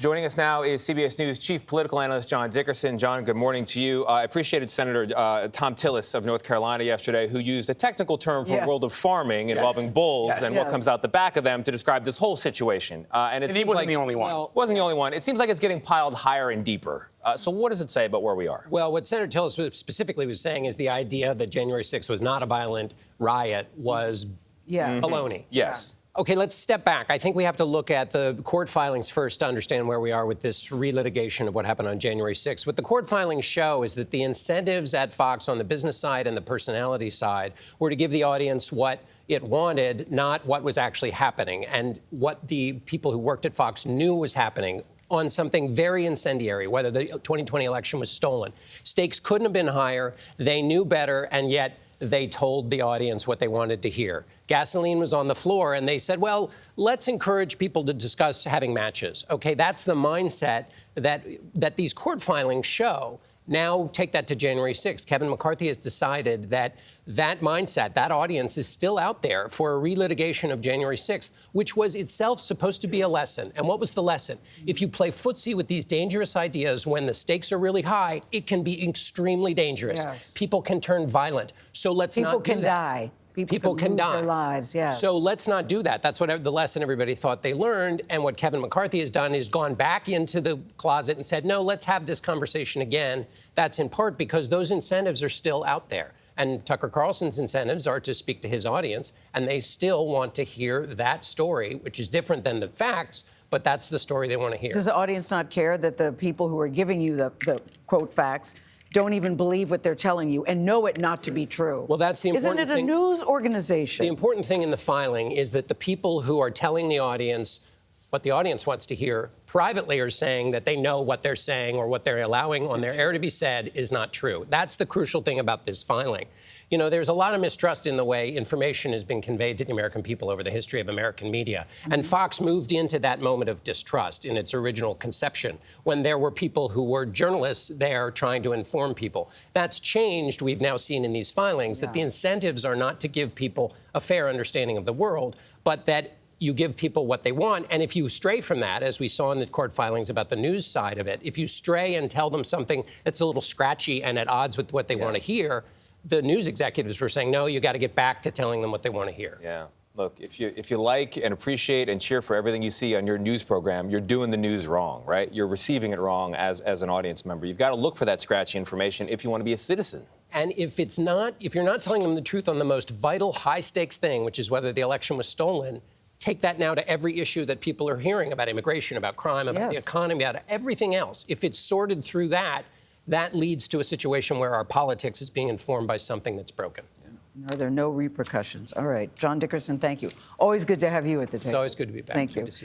Joining us now is CBS News chief political analyst John Dickerson. John, good morning to you. I appreciated Senator Tom Tillis of North Carolina yesterday, who used a technical term from the world of farming involving bulls and what comes out the back of them to describe this whole situation. And he wasn't the only one. Wasn't the only one. It seems like it's getting piled higher and deeper. So what does it say about where we are? Well, what Senator Tillis specifically was saying is the idea that January 6th was not a violent riot was baloney. Yes. Okay, let's step back. I think we have to look at the court filings first to understand where we are with this relitigation of what happened on January 6th. What the court filings show is that the incentives at Fox on the business side and the personality side were to give the audience what it wanted, not what was actually happening, and what the people who worked at Fox knew was happening on something very incendiary, whether the 2020 election was stolen. Stakes couldn't have been higher. They knew better, and yet they told the audience what they wanted to hear. Gasoline was on the floor, and they said, well, let's encourage people to discuss having matches. Okay, that's the mindset that these court filings show. Now take that to January 6th. Kevin McCarthy has decided that that mindset, that audience is still out there for a relitigation of January 6th, which was itself supposed to be a lesson. And what was the lesson? If you play footsie with these dangerous ideas when the stakes are really high, it can be extremely dangerous. Yes. People can turn violent. So let's not do that. People can die. People can lose their lives, So let's not do that. That's what the lesson everybody thought they learned. And what Kevin McCarthy has done is gone back into the closet and said, no, let's have this conversation again. That's in part because those incentives are still out there. And Tucker Carlson's incentives are to speak to his audience, and they still want to hear that story, which is different than the facts, but that's the story they want to hear. Does the audience not care that the people who are giving you the quote facts don't even believe what they're telling you and know it not to be true? Well, that's the important thing. Isn't it a news organization? The important thing in the filing is that the people who are telling the audience what the audience wants to hear privately are saying that they know what they're saying or what they're allowing on their air to be said is not true. That's the crucial thing about this filing. You know, there's a lot of mistrust in the way information has been conveyed to the American people over the history of American media. And Fox moved into that moment of distrust in its original conception when there were people who were journalists there trying to inform people. That's changed, we've now seen in these filings, that the incentives are not to give people a fair understanding of the world, but that you give people what they want. And if you stray from that, as we saw in the court filings about the news side of it, if you stray and tell them something that's a little scratchy and at odds with what they want to hear, the news executives were saying, no, you got to get back to telling them what they want to hear. Yeah. Look, if you like and appreciate and cheer for everything you see on your news program, you're doing the news wrong, right? You're receiving it wrong as an audience member. You've got to look for that scratchy information if you want to be a citizen. And if you're not telling them the truth on the most vital, high-stakes thing, which is whether the election was stolen, take that now to every issue that people are hearing about immigration, about crime, about the economy, about everything else. If it's sorted through that, that leads to a situation where our politics is being informed by something that's broken. Are there no repercussions? All right. John Dickerson, thank you. Always good to have you at the table. It's always good to be back. Thank Good you. to see you.